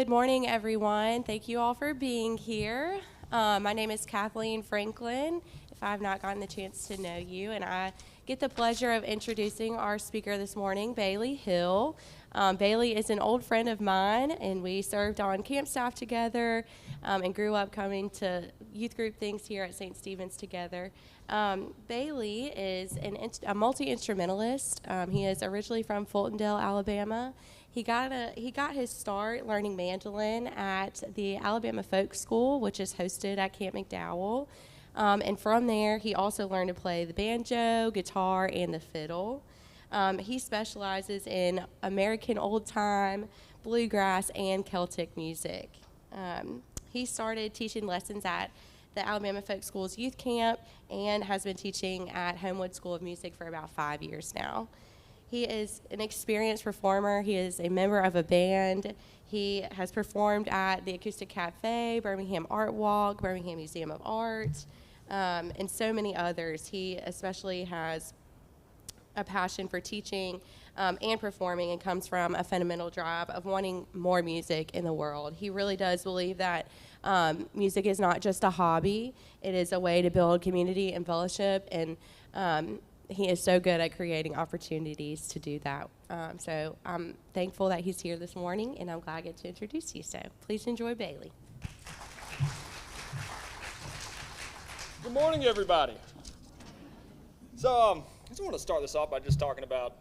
Good morning, everyone. Thank you all for being here. My name is Kathleen Franklin, if I have not gotten the chance to know you, and I get the pleasure of introducing our speaker this morning, Bailey Hill. Bailey is an old friend of mine, and we served on camp staff together and grew up coming to youth group things here at St. Stephen's together. Bailey is a multi-instrumentalist. He is originally from Fultondale, Alabama. He got his start learning mandolin at the Alabama Folk School, which is hosted at Camp McDowell. And from there, he also learned to play the banjo, guitar, and the fiddle. He specializes in American old time, bluegrass, and Celtic music. He started teaching lessons at the Alabama Folk School's youth camp and has been teaching at Homewood School of Music for about 5 years now. He is an experienced performer. He is a member of a band. He has performed at the Acoustic Cafe, Birmingham Art Walk, Birmingham Museum of Art, and so many others. He especially has a passion for teaching and performing, and comes from a fundamental drive of wanting more music in the world. He really does believe that music is not just a hobby. It is a way to build community and fellowship, and he is so good at creating opportunities to do that. So I'm thankful that he's here this morning, and I'm glad I get to introduce you. So please enjoy Bailey. Good morning, everybody. So I just want to start this off by just talking about,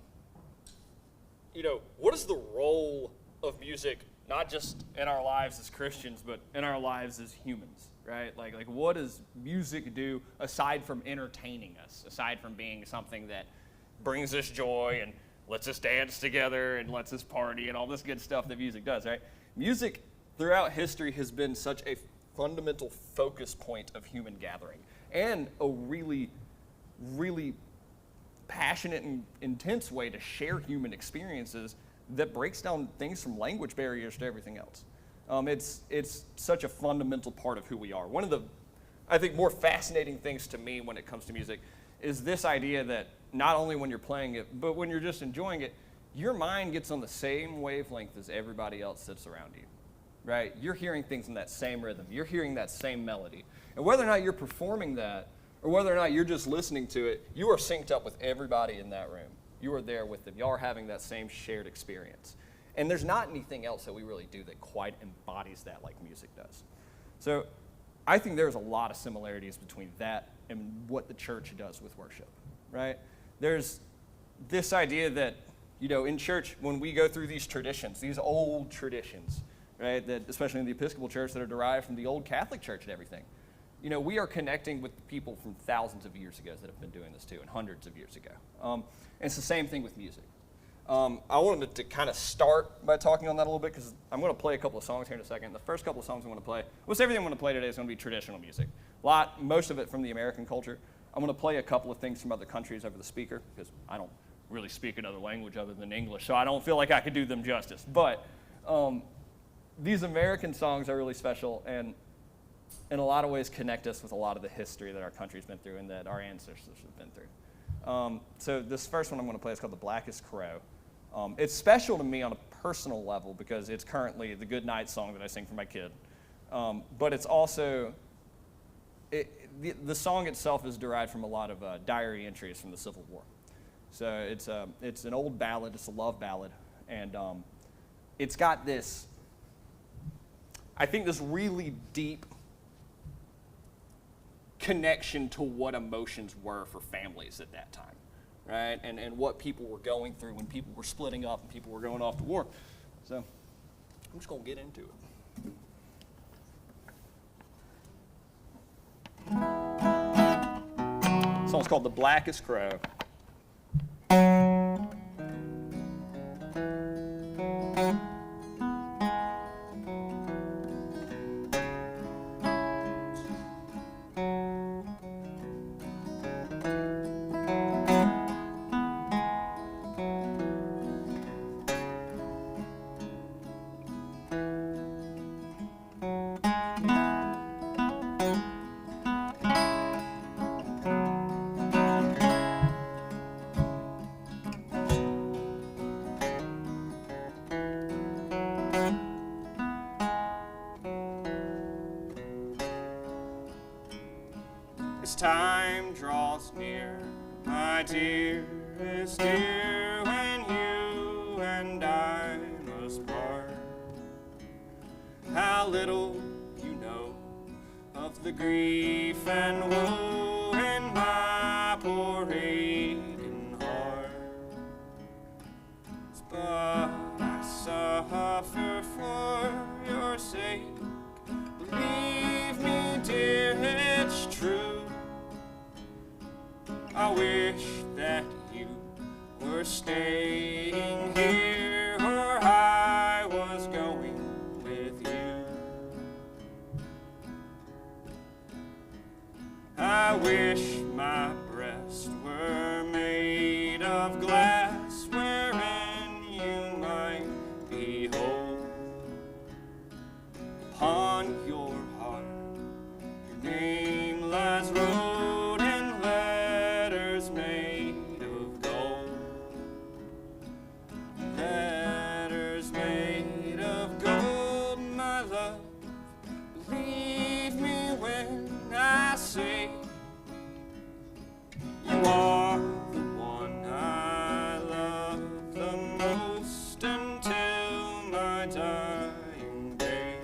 what is the role of music, not just in our lives as Christians, but in our lives as humans, right? Like what does music do aside from entertaining us, aside from being something that brings us joy and lets us dance together and lets us party and all this good stuff that music does, right? Music throughout history has been such a fundamental focus point of human gathering, and a really, really passionate and intense way to share human experiences that breaks down things from language barriers to everything else. It's such a fundamental part of who we are. One of the, I think, more fascinating things to me when it comes to music is this idea that not only when you're playing it, but when you're just enjoying it, your mind gets on the same wavelength as everybody else that's around you, right? You're hearing things in that same rhythm. You're hearing that same melody. And whether or not you're performing that, or whether or not you're just listening to it, you are synced up with everybody in that room. You are there with them. Y'all are having that same shared experience. And there's not anything else that we really do that quite embodies that like music does. So I think there's a lot of similarities between that and what the church does with worship, right? There's this idea that, in church, when we go through these traditions, these old traditions, right, that especially in the Episcopal Church that are derived from the old Catholic Church and everything, we are connecting with people from thousands of years ago that have been doing this too, and hundreds of years ago. And it's the same thing with music. I wanted to kind of start by talking on that a little bit, because I'm going to play a couple of songs here in a second. The first couple of songs I'm going to play, everything I'm going to play today is going to be traditional music. Most of it from the American culture. I'm going to play a couple of things from other countries over the speaker, because I don't really speak another language other than English, so I don't feel like I could do them justice. But these American songs are really special, and in a lot of ways connect us with a lot of the history that our country's been through and that our ancestors have been through. So this first one I'm going to play is called The Blackest Crow. It's special to me on a personal level because it's currently the good night song that I sing for my kid. But it's also, the song itself is derived from a lot of diary entries from the Civil War. So it's an old ballad, it's a love ballad, and it's got this, I think, this really deep connection to what emotions were for families at that time, right? And what people were going through when people were splitting up and people were going off to war. So I'm just going to get into it. The song's called The Blackest Crow. as time draws near, my dearest dear, when you and I must part. How little you know of the grief and woe in my poor aching heart. But I suffer for your sake. Believe me, dear, it's true. I wish that you were staying here, or I was going with you. I wish my breast were made of glass, wherein you might behold upon your heart your name lies wrote in letters made of gold. Letters made of gold, my love. Believe me when I say you are the one I love the most until my dying day.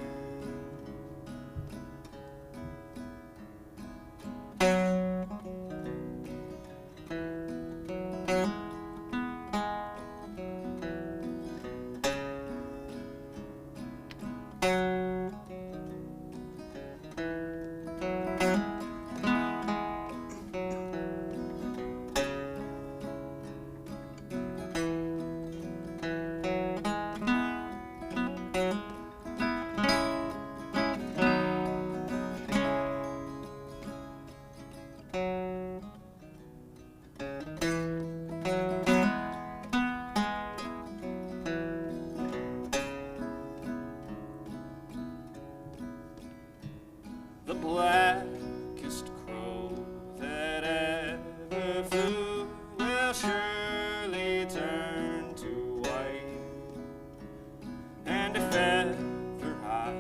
The blackest crow that ever flew will surely turn to white. And if ever I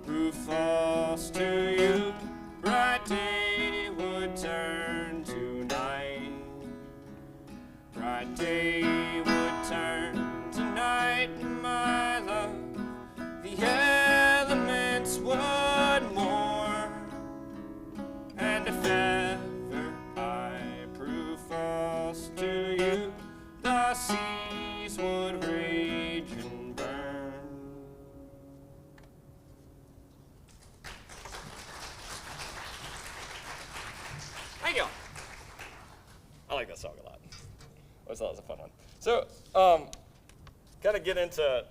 prove false to you, bright day would turn to night. Bright day would turn to night, my love. The elements would mourn. And if ever I prove false to you, the seas would rage and burn. Thank you. I like that song a lot. I always thought it was a fun one. So, gotta get into,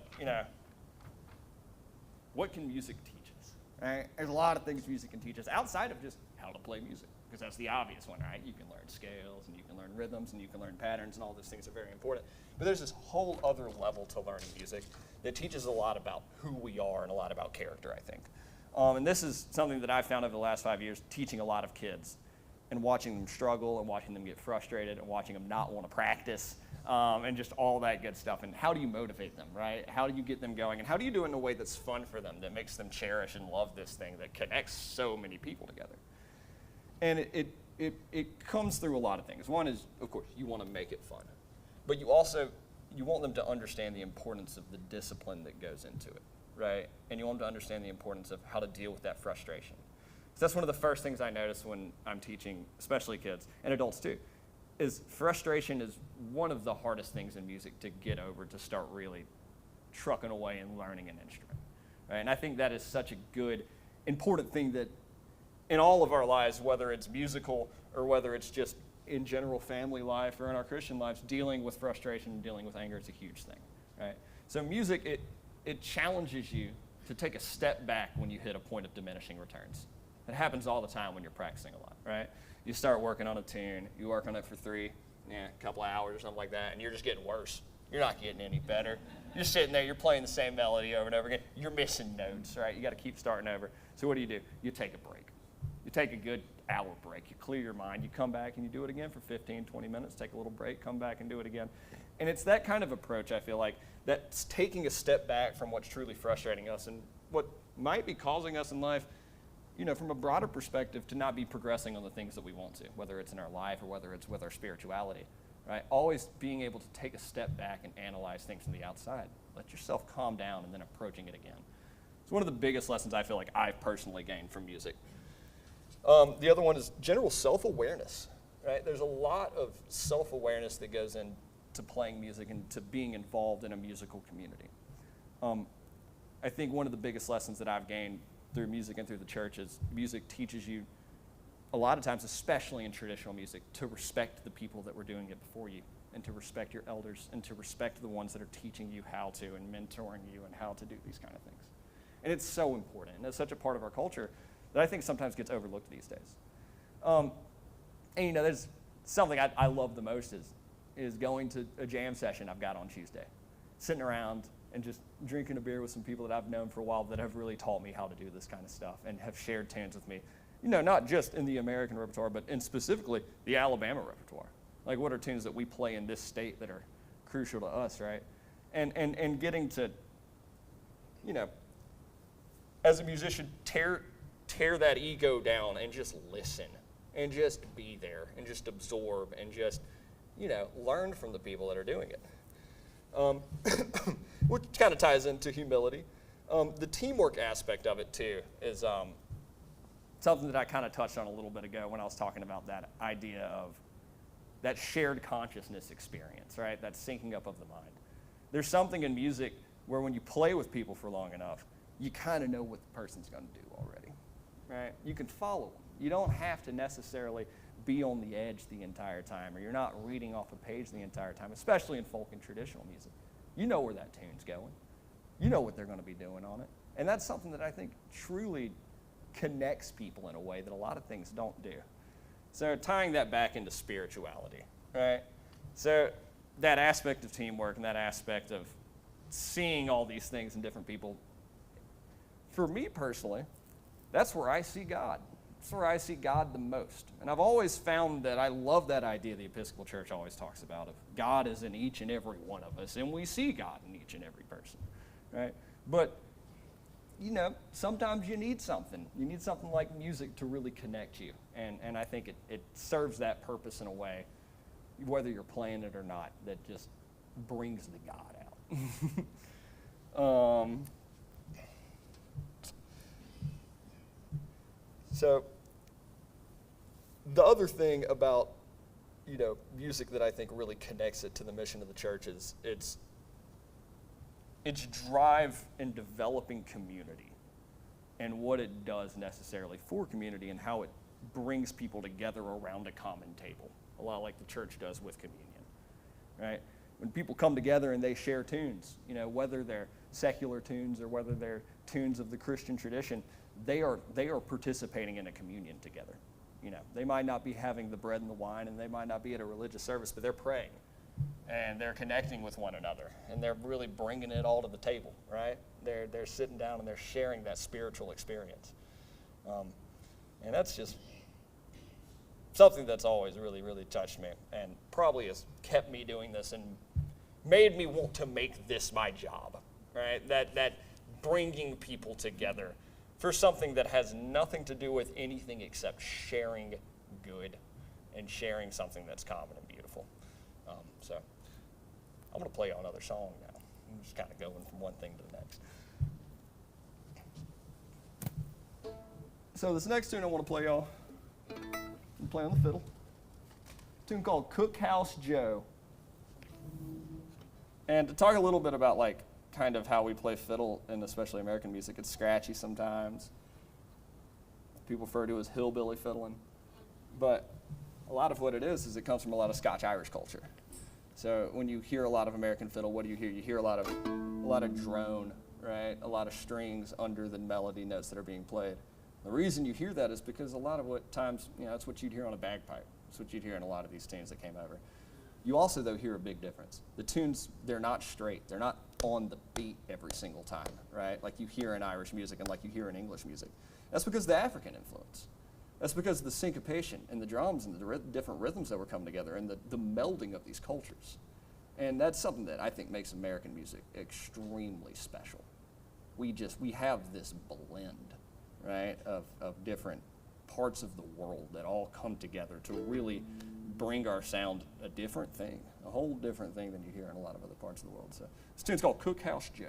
what can music teach us, right? There's a lot of things music can teach us outside of just how to play music, because that's the obvious one, right? You can learn scales, and you can learn rhythms, and you can learn patterns, and all those things are very important. But there's this whole other level to learning music that teaches a lot about who we are and a lot about character, I think. And this is something that I've found over the last 5 years, teaching a lot of kids and watching them struggle and watching them get frustrated and watching them not want to practice and just all that good stuff. And how do you motivate them, right? How do you get them going? And how do you do it in a way that's fun for them, that makes them cherish and love this thing that connects so many people together? And it comes through a lot of things. One is, of course, you want to make it fun. But you want them to understand the importance of the discipline that goes into it, right? And you want them to understand the importance of how to deal with that frustration. So that's one of the first things I notice when I'm teaching, especially kids, and adults too, is frustration is one of the hardest things in music to get over, to start really trucking away and learning an instrument, right? And I think that is such a good, important thing that in all of our lives, whether it's musical or whether it's just in general family life or in our Christian lives, dealing with frustration and dealing with anger is a huge thing, right? So music, it challenges you to take a step back when you hit a point of diminishing returns. It happens all the time when you're practicing a lot, right? You start working on a tune, you work on it for a couple of hours or something like that, and you're just getting worse. You're not getting any better. You're sitting there, you're playing the same melody over and over again. You're missing notes, right? You got to keep starting over. So what do? You take a break. You take a good hour break. You clear your mind. You come back and you do it again for 15, 20 minutes. Take a little break, come back and do it again. And it's that kind of approach, I feel like, that's taking a step back from what's truly frustrating us and what might be causing us in life from a broader perspective, to not be progressing on the things that we want to, whether it's in our life or whether it's with our spirituality, right? Always being able to take a step back and analyze things from the outside. Let yourself calm down and then approaching it again. It's one of the biggest lessons I feel like I've personally gained from music. The other one is general self-awareness, right? There's a lot of self-awareness that goes into playing music and to being involved in a musical community. I think one of the biggest lessons that I've gained through music and through the church is music teaches you, a lot of times, especially in traditional music, to respect the people that were doing it before you, and to respect your elders, and to respect the ones that are teaching you how to and mentoring you and how to do these kind of things. And it's so important, and it's such a part of our culture that I think sometimes gets overlooked these days. And there's something I love the most is going to a jam session I've got on Tuesday, sitting around and just drinking a beer with some people that I've known for a while that have really taught me how to do this kind of stuff and have shared tunes with me. Not just in the American repertoire, but in specifically the Alabama repertoire. Like, what are tunes that we play in this state that are crucial to us, right? And getting to, as a musician, tear that ego down and just listen and just be there and just absorb and just, learn from the people that are doing it. Which kind of ties into humility. The teamwork aspect of it, too, is something that I kind of touched on a little bit ago when I was talking about that idea of that shared consciousness experience, right? That syncing up of the mind. There's something in music where when you play with people for long enough, you kind of know what the person's going to do already, right? You can follow them. You don't have to necessarily be on the edge the entire time, or you're not reading off a page the entire time, especially in folk and traditional music. You know where that tune's going. You know what they're going to be doing on it. And that's something that I think truly connects people in a way that a lot of things don't do. So tying that back into spirituality, right? So that aspect of teamwork and that aspect of seeing all these things in different people, for me personally, that's where I see God. That's where I see God the most. And I've always found that I love that idea the Episcopal Church always talks about of God is in each and every one of us, and we see God in each and every person, right? But sometimes you need something. You need something like music to really connect you. And I think it serves that purpose in a way, whether you're playing it or not, that just brings the God out. So the other thing about, music that I think really connects it to the mission of the church is its drive in developing community and what it does necessarily for community and how it brings people together around a common table, a lot like the church does with communion, right? When people come together and they share tunes, whether they're secular tunes or whether they're tunes of the Christian tradition, they are participating in a communion together. They might not be having the bread and the wine, and they might not be at a religious service, but they're praying, and they're connecting with one another, and they're really bringing it all to the table, right? They're sitting down and they're sharing that spiritual experience, and that's just something that's always really, really touched me, and probably has kept me doing this and made me want to make this my job, right? That bringing people together for something that has nothing to do with anything except sharing good and sharing something that's common and beautiful. So I'm going to play you another song now. I'm just kind of going from one thing to the next. So this next tune I want to play y'all, I'm playing on the fiddle. A tune called Cookhouse Joe. And to talk a little bit about kind of how we play fiddle, and especially American music, it's scratchy sometimes. People refer to it as hillbilly fiddling. But a lot of what it is it comes from a lot of Scotch-Irish culture. So when you hear a lot of American fiddle, what do you hear? You hear a lot of drone, right? A lot of strings under the melody notes that are being played. The reason you hear that is because a lot of what times, that's what you'd hear on a bagpipe. That's what you'd hear in a lot of these tunes that came over. You also, though, hear a big difference. The tunes, they're not straight. They're not on the beat every single time, right? Like you hear in Irish music and like you hear in English music. That's because of the African influence. That's because of the syncopation and the drums and the different rhythms that were coming together and the melding of these cultures. And that's something that I think makes American music extremely special. We have this blend, right, of different parts of the world that all come together to really bring our sound a different thing, a whole different thing than you hear in a lot of other parts of the world. So this tune's called Cookhouse Joe.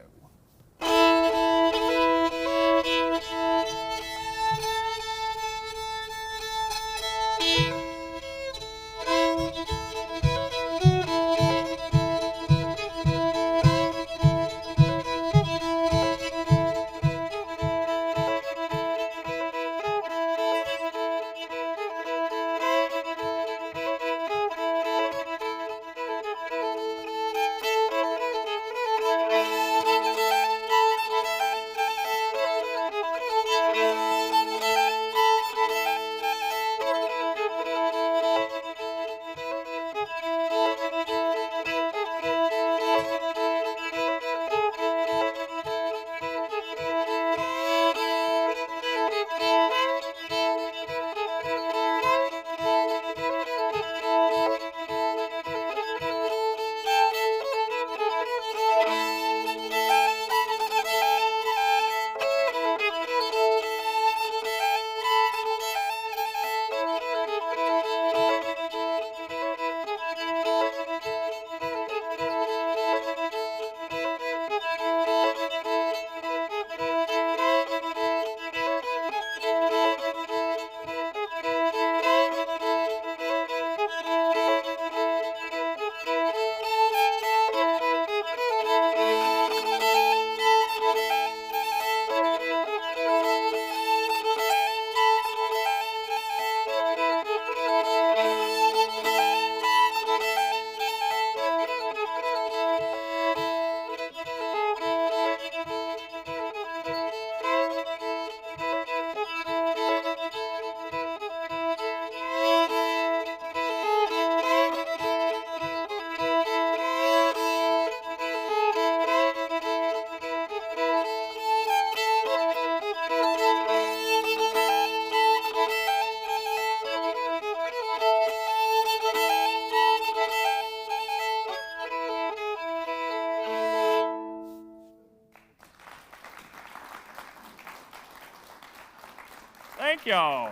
Thank y'all.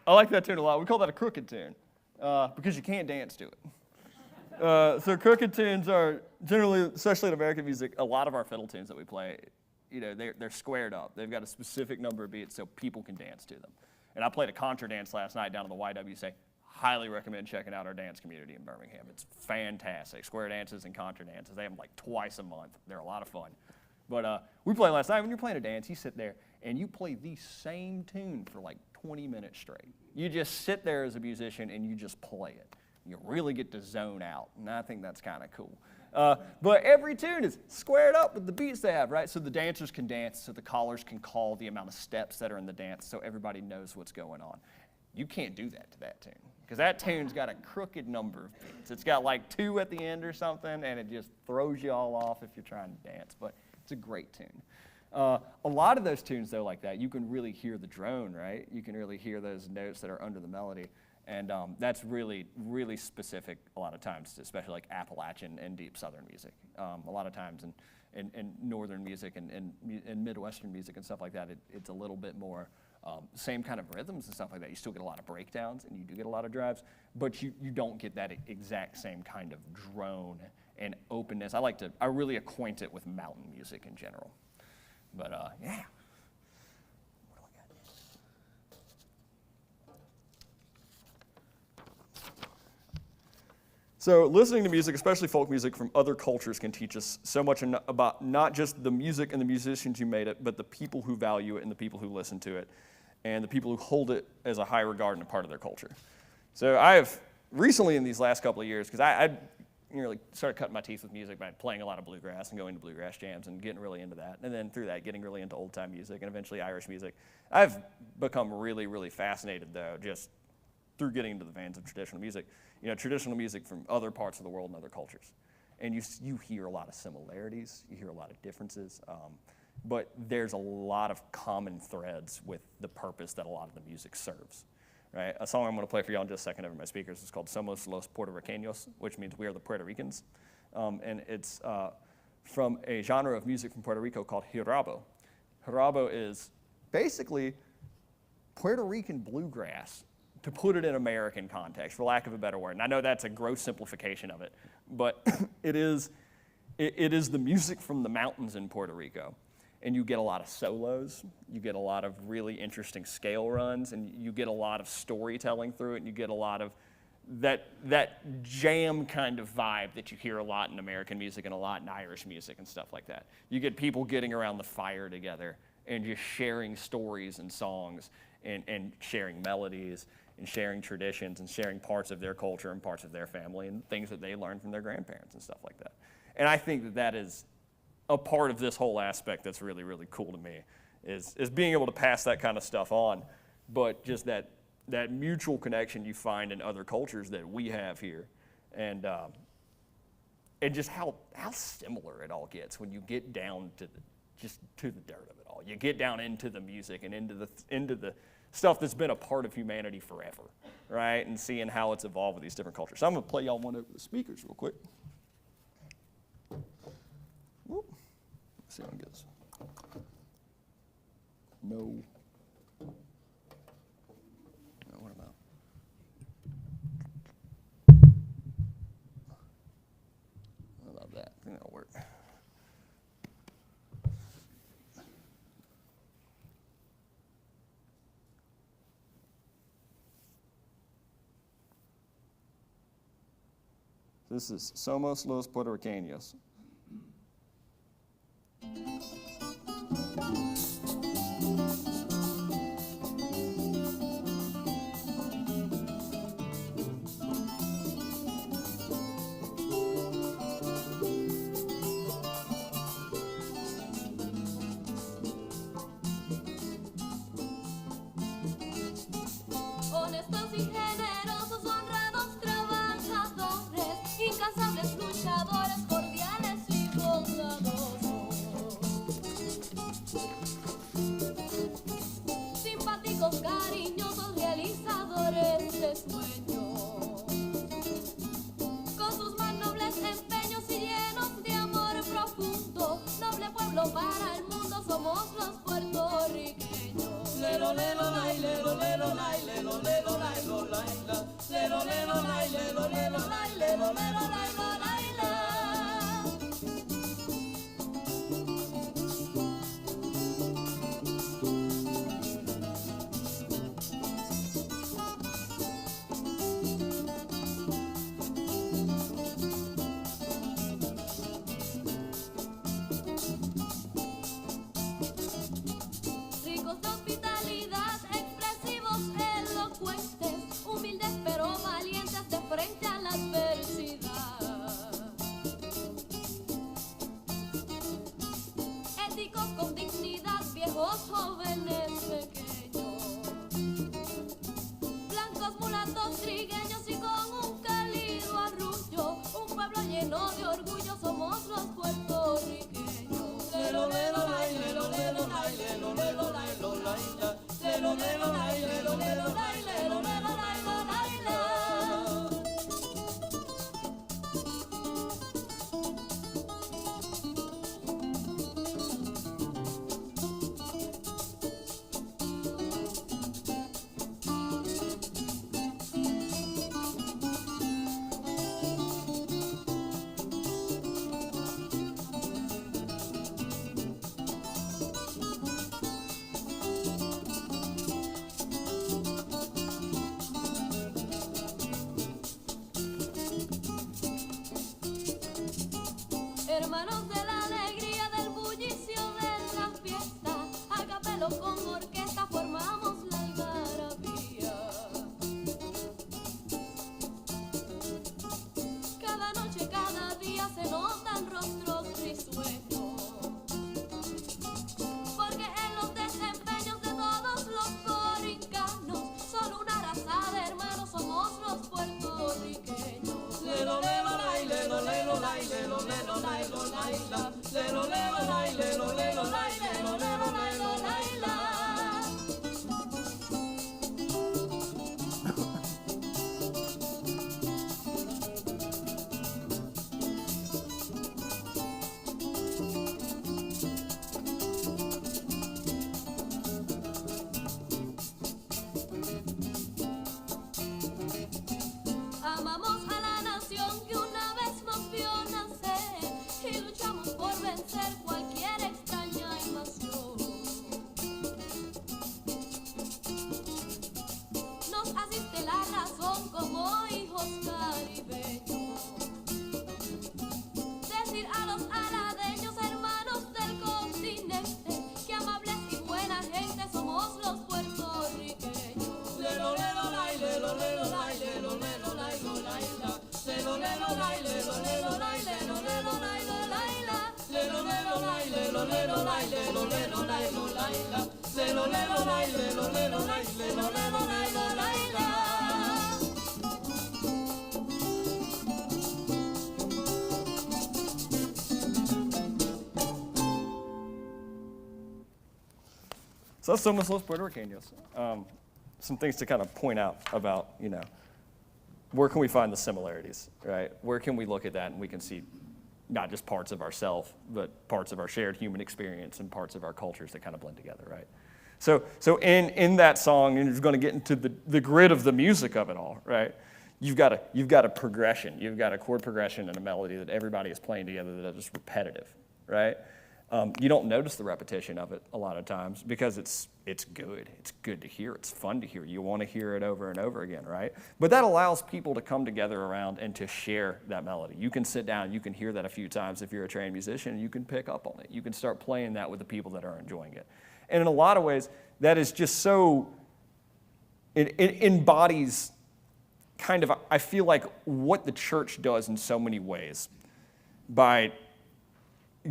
I like that tune a lot. We call that a crooked tune because you can't dance to it. So crooked tunes are generally, especially in American music, a lot of our fiddle tunes that we play, you know, they're squared up. They've got a specific number of beats so people can dance to them. And I played a contra dance last night down in the YWCA. Highly recommend checking out our dance community in Birmingham. It's fantastic. Square dances and contra dances. They have them like twice a month. They're a lot of fun. But we played last night. When you're playing a dance, you sit there and you play the same tune for like 20 minutes straight. You just sit there as a musician and you just play it. You really get to zone out, and I think that's kind of cool. But every tune is squared up with the beats they have, right? So the dancers can dance, so the callers can call the amount of steps that are in the dance so everybody knows what's going on. You can't do that to that tune, because that tune's got a crooked number of beats. It's got like 2 at the end or something, and it just throws you all off if you're trying to dance, but it's a great tune. A lot of those tunes, though, like that, you can really hear the drone, right? You can really hear those notes that are under the melody. And that's really, really specific a lot of times, especially like Appalachian and deep Southern music. A lot of times in Northern music and Midwestern music and stuff like that, it's a little bit more same kind of rhythms and stuff like that. You still get a lot of breakdowns and you do get a lot of drives, but you don't get that exact same kind of drone and openness. I really acquaint it with mountain music in general. But yeah. So listening to music, especially folk music from other cultures, can teach us so much about not just the music and the musicians who made it, but the people who value it and the people who listen to it and the people who hold it as a high regard and a part of their culture. So I have recently in these last couple of years, because I really started cutting my teeth with music by playing a lot of bluegrass and going to bluegrass jams and getting really into that. And then through that, getting really into old-time music and eventually Irish music. I've become really, really fascinated, though, just through getting into the veins of traditional music. You know, traditional music from other parts of the world and other cultures. And you hear a lot of similarities, you hear a lot of differences, but there's a lot of common threads with the purpose that a lot of the music serves. Right? A song I'm going to play for y'all in just a second over my speakers is called Somos los Puertorriqueños, which means we are the Puerto Ricans. And it's from a genre of music from Puerto Rico called Jarabe. Jarabe is basically Puerto Rican bluegrass, to put it in American context, for lack of a better word. And I know that's a gross simplification of it, but it is the music from the mountains in Puerto Rico. And you get a lot of solos, you get a lot of really interesting scale runs, and you get a lot of storytelling through it, and you get a lot of that jam kind of vibe that you hear a lot in American music and a lot in Irish music and stuff like that. You get people getting around the fire together and just sharing stories and songs and sharing melodies and sharing traditions and sharing parts of their culture and parts of their family and things that they learned from their grandparents and stuff like that. And I think that that is a part of this whole aspect that's really, really cool to me, is being able to pass that kind of stuff on, but just that mutual connection you find in other cultures that we have here, and just how similar it all gets when you get down to the dirt of it all. You get down into the music and into the stuff that's been a part of humanity forever, right? And seeing how it's evolved with these different cultures. So I'm going to play y'all one over the speakers real quick. Whoop. Let's see how it goes. No. What about? What about that? I think that'll work. This is Somos los Puertorriqueños. Honestos y generosos, honrados trabajadores, incansables luchadores, cordiales y bondadosos, simpáticos, cariñosos, realizadores de sueños, con sus más nobles empeños y llenos de amor profundo, noble pueblo para el mundo somos los puertorriqueños. Lelo, lelo, lai, lelo, lelo, lai, lelo, lelo, lai, lo, lai, la. Lelo, lelo, lai, lelo, lelo, lai, lelo, lelo, lai, lo, lai, la. Ricos de hospitalidad, expresivos, elocuentes, humildes pero valientes de frente a la adversidad. Éticos con dignidad, viejos, jóvenes, pequeños, blancos, mulatos, trigueños y con un cálido arrullo, un pueblo lleno de orgullo, somos los puertorriqueños. Lelo, lelo, lai, lelo, lelo, lai, lelo, lelo, lai, lo, lai, la. Lelo, lelo, lai, lelo, lelo, lai, lelo, lelo, lai, lo, lai, la. Hermanos de la alegría, del bullicio de la fiesta, a capelo con orquesta formamos la algarabía. Cada noche, cada día se notan rostros risueños, porque en los desempeños de todos los borincanos, solo una raza de hermanos somos los puertorriqueños. Lelo, lelo, lai, lelo, lelo, lai, lelo, lelo, lai, lo, lai, la. Lelo, lelo, lai, lelo, lelo, lai, lelo, lelo, lelo, lai, la. So that's Somos Los Puertorriqueños. Some things to kind of point out about, where can we find the similarities, right? Where can we look at that and we can see not just parts of ourselves, but parts of our shared human experience and parts of our cultures that kind of blend together, right? So in that song, and you're going to get into the grid of the music of it all, right? You've got a progression. You've got a chord progression and a melody that everybody is playing together that is repetitive, right? You don't notice the repetition of it a lot of times because it's good. It's good to hear. It's fun to hear. You want to hear it over and over again, right? But that allows people to come together around and to share that melody. You can sit down, you can hear that a few times if you're a trained musician, and you can pick up on it. You can start playing that with the people that are enjoying it. And in a lot of ways, that is just so, it embodies kind of, I feel like, what the church does in so many ways by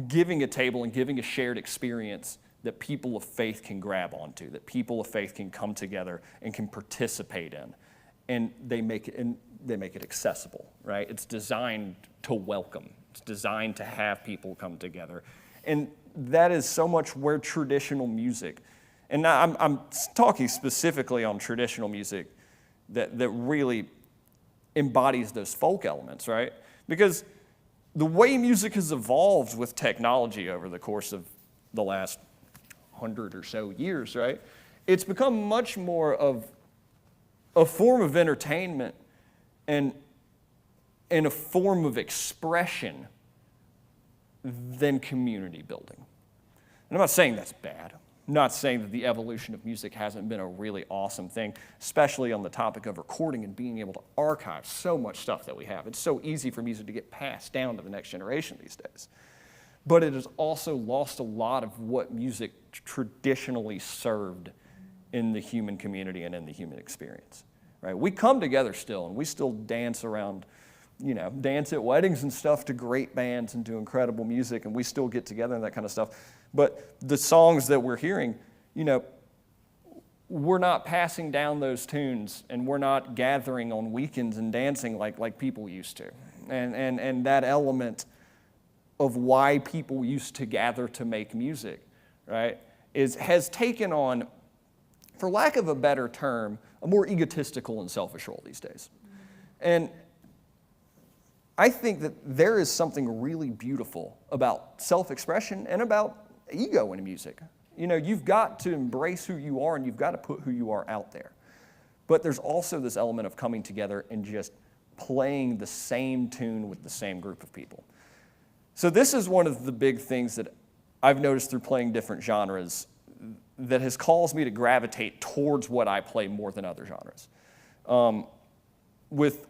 giving a table and giving a shared experience that people of faith can grab onto, that people of faith can come together and can participate in. And they make it accessible, right? It's designed to welcome. It's designed to have people come together. And that is so much where traditional music, and now I'm talking specifically on traditional music that really embodies those folk elements, right? Because the way music has evolved with technology over the course of the last 100 or so years, right? It's become much more of a form of entertainment and a form of expression than community building. And I'm not saying that's bad. I'm not saying that the evolution of music hasn't been a really awesome thing, especially on the topic of recording and being able to archive so much stuff that we have. It's so easy for music to get passed down to the next generation these days. But it has also lost a lot of what music traditionally served in the human community and in the human experience, right? We come together still, and we still dance around, dance at weddings and stuff to great bands and to incredible music, and we still get together and that kind of stuff. But the songs that we're hearing, we're not passing down those tunes, and we're not gathering on weekends and dancing like people used to. And that element of why people used to gather to make music, right, has taken on, for lack of a better term, a more egotistical and selfish role these days. And I think that there is something really beautiful about self-expression and about ego in music. You've got to embrace who you are, and you've got to put who you are out there. But there's also this element of coming together and just playing the same tune with the same group of people. So this is one of the big things that I've noticed through playing different genres that has caused me to gravitate towards what I play more than other genres. With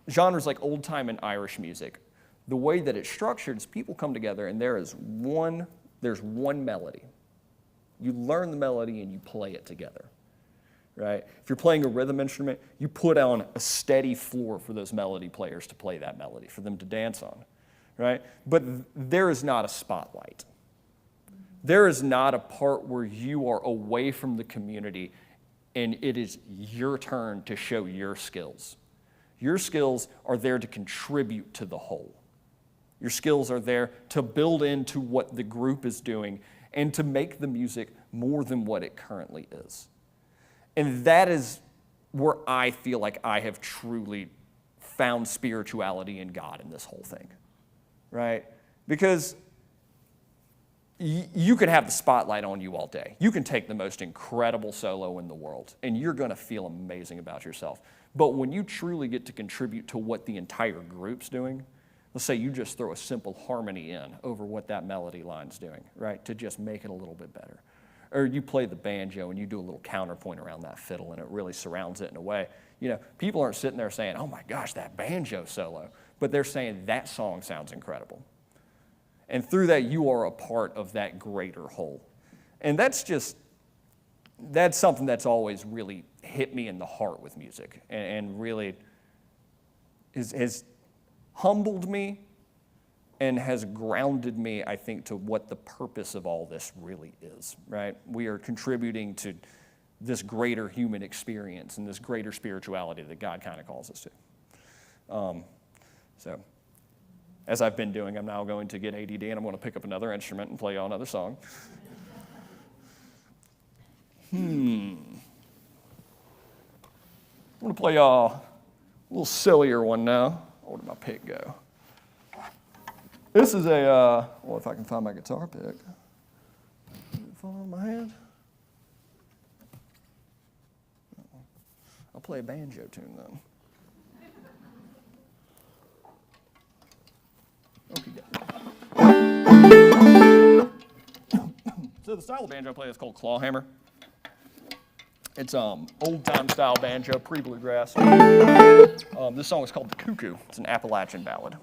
genres like old-time and Irish music, the way that it's structured is people come together and there's one melody. You learn the melody and you play it together, right? If you're playing a rhythm instrument, you put on a steady floor for those melody players to play that melody, for them to dance on, right? But there is not a spotlight. There is not a part where you are away from the community and it is your turn to show your skills. Your skills are there to contribute to the whole. Your skills are there to build into what the group is doing and to make the music more than what it currently is. And that is where I feel like I have truly found spirituality in God in this whole thing, right? Because you can have the spotlight on you all day. You can take the most incredible solo in the world, and you're going to feel amazing about yourself. But when you truly get to contribute to what the entire group's doing, let's say you just throw a simple harmony in over what that melody line's doing, right, to just make it a little bit better. Or you play the banjo and you do a little counterpoint around that fiddle and it really surrounds it in a way. People aren't sitting there saying, oh my gosh, that banjo solo, but they're saying that song sounds incredible. And through that, you are a part of that greater whole. And that's something that's always really hit me in the heart with music and really has humbled me and has grounded me, I think, to what the purpose of all this really is, right? We are contributing to this greater human experience and this greater spirituality that God kind of calls us to. So, as I've been doing, I'm now going to get ADD and I'm going to pick up another instrument and play y'all another song. I'm going to play y'all a little sillier one now. Where did my pick go? This is a, well, if I can find my guitar pick. Did it fall out of my hand? I'll play a banjo tune then. So the style of banjo I play is called clawhammer. It's old-time style banjo, pre-bluegrass. This song is called The Cuckoo. It's an Appalachian ballad.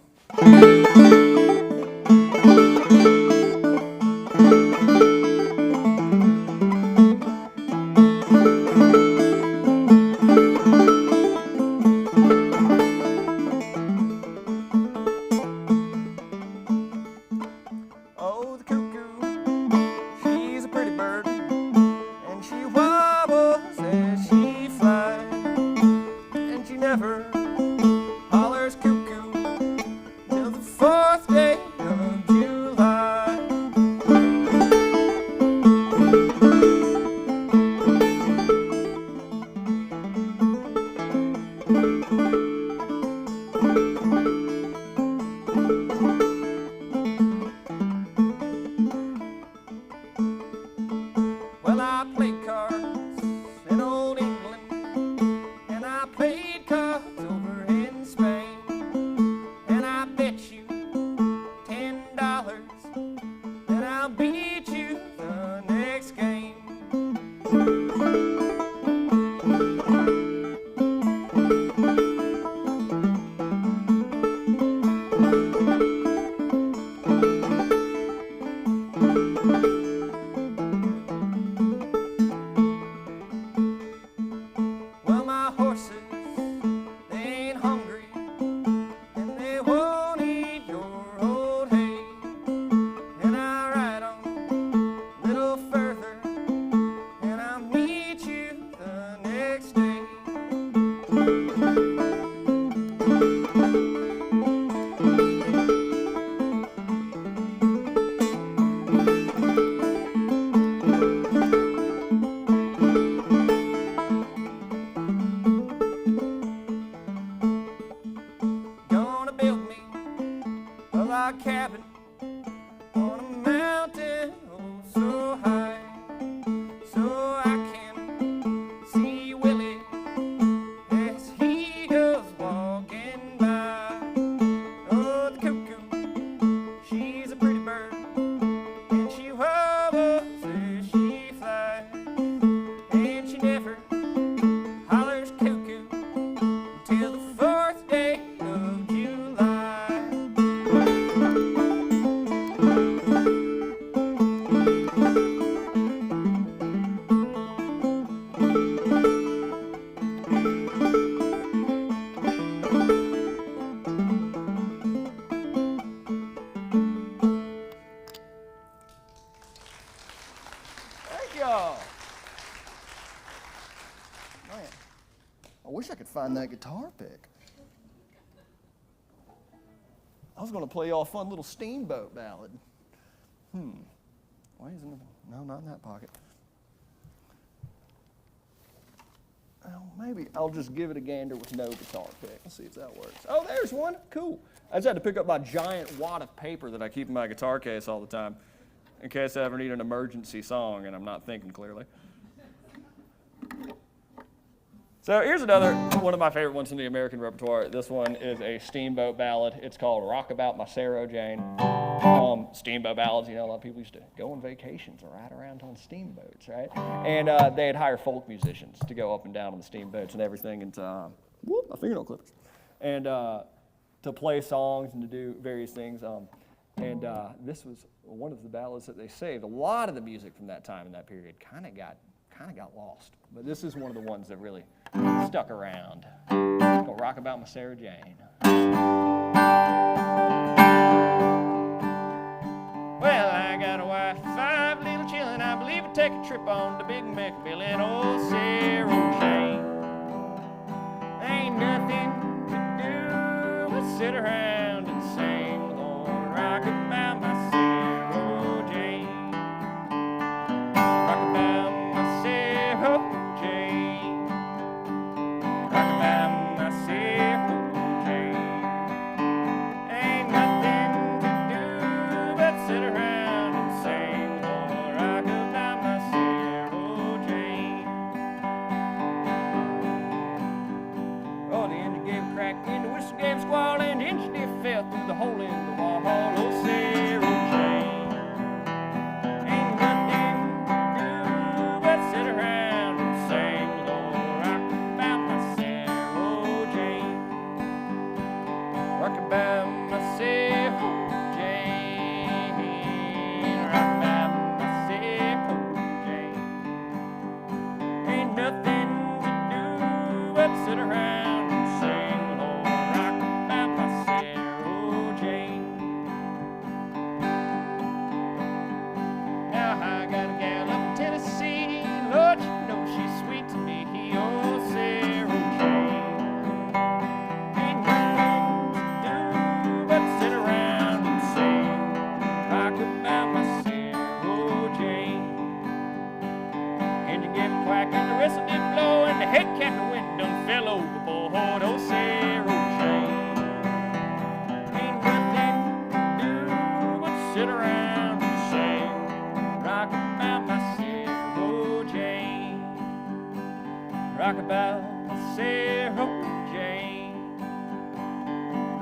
Oh, the cuckoo, she's a pretty bird, and she wobbles as she flies, and she never hollers cuckoo till the 4th day of July. Well, I played cards in old England, and I played cards over in Spain, and I bet you $10 that I'll beat you the next game. Well, my horses, they ain't hungry, and they won't eat your old hay. And I ride on a little further, and I'll meet you the next day. Gonna build me a log cabin on a mountain, oh so high, so I can see Willie as he goes walking by. Oh, the cuckoo, she's a pretty bird, and she wobbles as she flies, and she never hollers cuckoo till the 4th day of July. Thank y'all. Man, I wish I could find that guitar pick. I was going to play y'all a fun little steamboat ballad. Why isn't it? No, not in that pocket. Well, maybe I'll just give it a gander with no guitar pick. Let's see if that works. Oh, there's one. Cool. I just had to pick up my giant wad of paper that I keep in my guitar case all the time in case I ever need an emergency song and I'm not thinking clearly. So here's another one of my favorite ones in the American repertoire. This one is a steamboat ballad. It's called Rock About My Sarah Jane. Steamboat ballads, you know, a lot of people used to go on vacations or ride around on steamboats, right? And they'd hire folk musicians to go up and down on the steamboats and everything, and my fingernail clippers, and to play songs and to do various things. And this was one of the ballads that they saved. A lot of the music from that time and that period kind of got lost, but this is one of the ones that really stuck around. It's called Rock About My Sarah Jane. take a trip on the Big Mac Bill and old Sarah Jane. Ain't nothing to do but sit around and sing old rock about my Sarah Jane. Rock about my Sarah Jane. Rock about my Sarah Jane. Ain't nothing to do but sit around and sing old rock about my Sarah Jane. Oh, the engine gave a crack and the whistle gave a squall and the engineer fell through the hole in the wall. Oh, Sarah Jane. Ain't nothing to do but sit around and sing old rock about my Sarah Jane. Rock about my Sarah Jane. Rock about my Sarah Jane. Ain't nothing to do but sit around and sing old rock about my Sarah Jane. Now I got a gal up in Tennessee, Lord, you know she's sweet to me, oh Sarah Jane. Ain't nothing to do but sit around and sing rock about my Sarah Jane. Engine gave a quack and the whistle did blow and the head captain went done fell overboard, oh Sarah Jane. Ain't nothing to do but sit around and sing rock about my Sarah Jane. Rock about my Sarah Jane.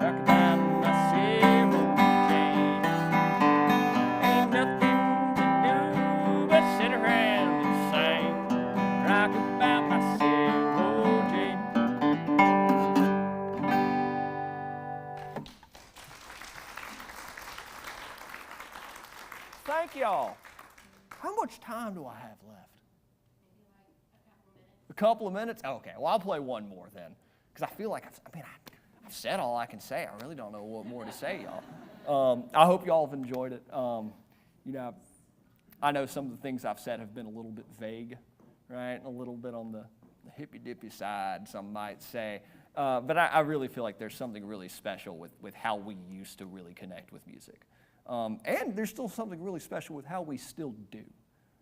Rock about my Sarah Jane. Ain't nothing to do but sit around and sing rock about my Sarah Jane. Thank y'all. How much time do I have left? A couple of minutes? Okay, well, I'll play one more then. Because I feel like, I've said all I can say. I really don't know what more to say, y'all. I hope y'all have enjoyed it. You know, I know some of the things I've said have been a little bit vague, right? A little bit on the hippy-dippy side, some might say. But I really feel like there's something really special with how we used to really connect with music. And there's still something really special with how we still do,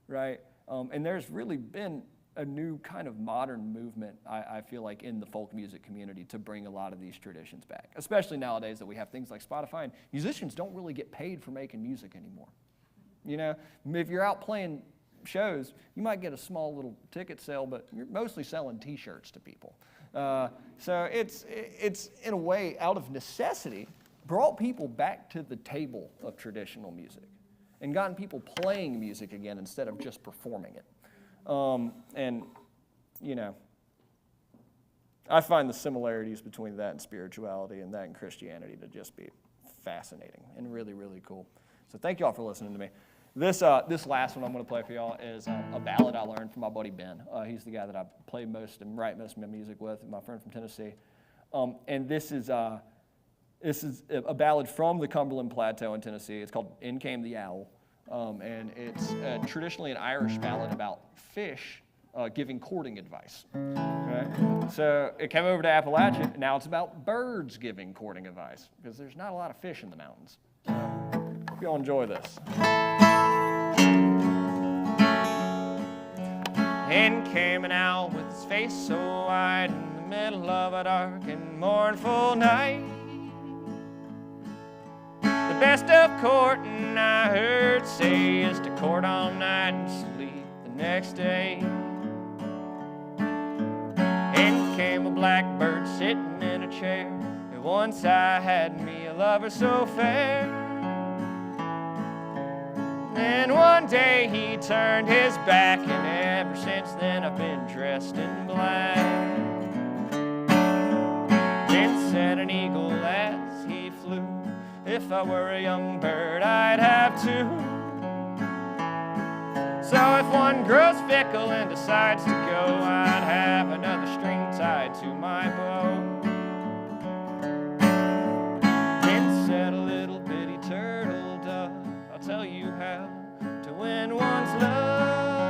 right? And there's really been a new kind of modern movement, I feel like, in the folk music community to bring a lot of these traditions back, especially nowadays that we have things like Spotify, and musicians don't really get paid for making music anymore. You know, if you're out playing shows, you might get a small little ticket sale, but you're mostly selling T-shirts to people. So it's in a way, out of necessity, brought people back to the table of traditional music and gotten people playing music again instead of just performing it. And, you know, I find the similarities between that and spirituality and that and Christianity to just be fascinating and really, really cool. So thank you all for listening to me. This last one I'm going to play for y'all is a ballad I learned from my buddy Ben. He's the guy that I play most and write most of my music with, my friend from Tennessee. And this is a ballad from the Cumberland Plateau in Tennessee. It's called In Came the Owl. And it's traditionally an Irish ballad about fish giving courting advice. Okay? So it came over to Appalachia, and now it's about birds giving courting advice, because there's not a lot of fish in the mountains. Hope you all enjoy this. In came an owl with his face so wide in the middle of a dark and mournful night. The best of courting I heard say is to court all night and sleep the next day. In came a blackbird sitting in a chair, and once I had me a lover so fair. Then one day he turned his back, and ever since then I've been dressed in black. Then said an eagle as he flew, if I were a young bird, I'd have two. So if one grows fickle and decides to go, I'd have another string tied to my bow. Then said a little bitty turtle dove, I'll tell you how to win one's love.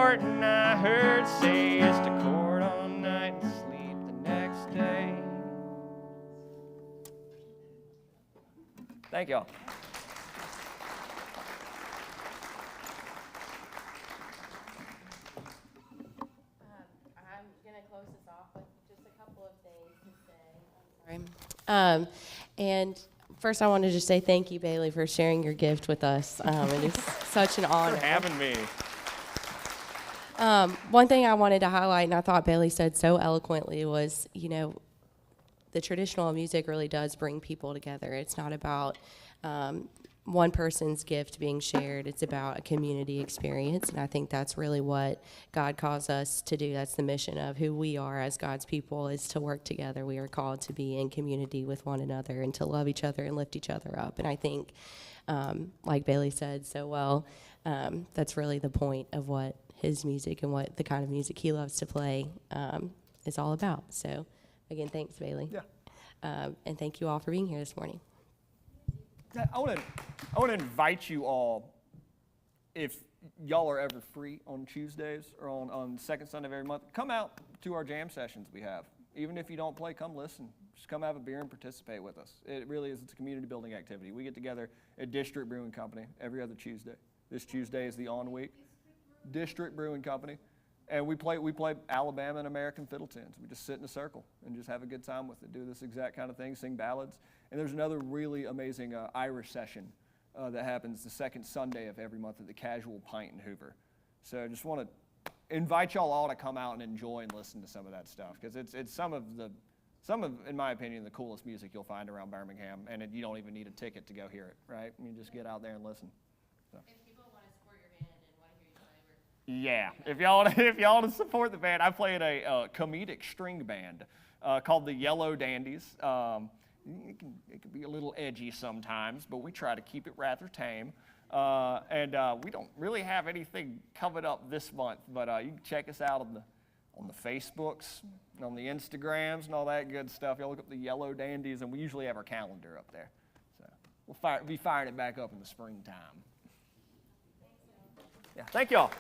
Martin I heard say is to court all night and sleep the next day. Thank y'all. I'm going to close this off with just a couple of things to say. And first, I wanted to just say thank you, Bailey, for sharing your gift with us. It is such an honor. For having me. One thing I wanted to highlight, and I thought Bailey said so eloquently, was, the traditional music really does bring people together. It's not about one person's gift being shared. It's about a community experience, and I think that's really what God calls us to do. That's the mission of who we are as God's people, is to work together. We are called to be in community with one another and to love each other and lift each other up. And I think, like Bailey said so well, that's really the point of what his music and what the kind of music he loves to play is all about. So, again, thanks, Bailey. Yeah. And thank you all for being here this morning. I want to invite you all, if y'all are ever free on Tuesdays or on the second Sunday of every month, come out to our jam sessions we have. Even if you don't play, come listen. Just come have a beer and participate with us. It really is. It's a community building activity. We get together at District Brewing Company every other Tuesday. This Tuesday is the on week. District Brewing Company. And we play Alabama and American fiddle tunes. We just sit in a circle and just have a good time with it, do this exact kind of thing, sing ballads. And there's another really amazing Irish session that happens the second Sunday of every month at the Casual Pint in Hoover. So I just want to invite y'all all to come out and enjoy and listen to some of that stuff, because it's some of, in my opinion, the coolest music you'll find around Birmingham, and you don't even need a ticket to go hear it, right? You just get out there and listen. So. If people want to support your band and want to hear you play, Yeah, if y'all want to support the band, I play in a comedic string band called the Yellow Dandies. It can be a little edgy sometimes, but we try to keep it rather tame. And we don't really have anything coming up this month, but you can check us out on the Facebooks, and on the Instagrams, and all that good stuff. Y'all look up the Yellow Dandies, and we usually have our calendar up there. So we'll be firing it back up in the springtime. Yeah, thank y'all.